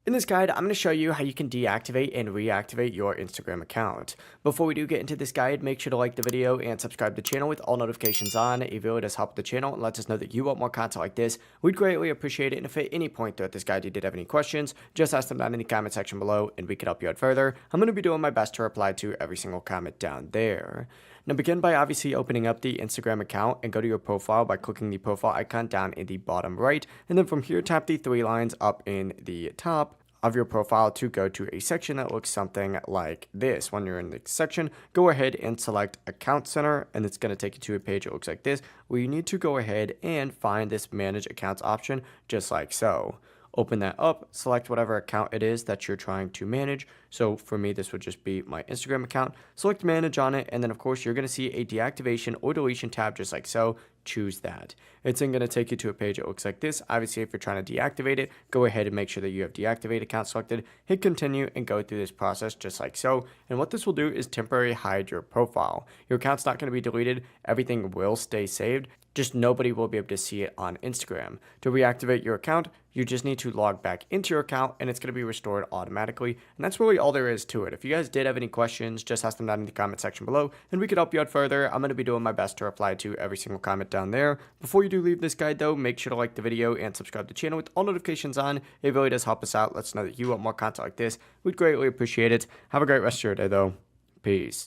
In this guide, I'm going to show you how you can deactivate and reactivate your Instagram account. Before we do get into this guide, make sure to like the video and subscribe to the channel with all notifications on. It really does help the channel and lets us know that you want more content like this. We'd greatly appreciate it, and if at any point throughout this guide you did have any questions, just ask them down in the comment section below and we can help you out further. I'm going to be doing my best to reply to every single comment down there. Now begin by obviously opening up the Instagram account and go to your profile by clicking the profile icon down in the bottom right, and then from here tap the three lines up in the top of your profile to go to a section that looks something like this. When you're in the section, go ahead and select Account Center, and it's going to take you to a page that looks like this, where you need to go ahead and find this Manage Accounts option, just like so. Open that up, select whatever account it is that you're trying to manage. So for me, this would just be my Instagram account. Select Manage on it, and then of course you're going to see a deactivation or deletion tab just like so. Choose that. It's then going to take you to a page that looks like this. Obviously, if you're trying to deactivate it, go ahead and make sure that you have deactivate account selected, hit continue, and go through this process just like so. And what this will do is temporarily hide your profile. Your account's not going to be deleted. Everything will stay saved. Just nobody will be able to see it on Instagram. To reactivate your account, you just need to log back into your account and it's going to be restored automatically. And that's really all there is to it. If you guys did have any questions, just ask them down in the comment section below and we could help you out further. I'm going to be doing my best to reply to every single comment down there. Before you do leave this guide though, make sure to like the video and subscribe to the channel with all notifications on. It really does help us out. Let us know that you want more content like this. We'd greatly appreciate it. Have a great rest of your day though. Peace.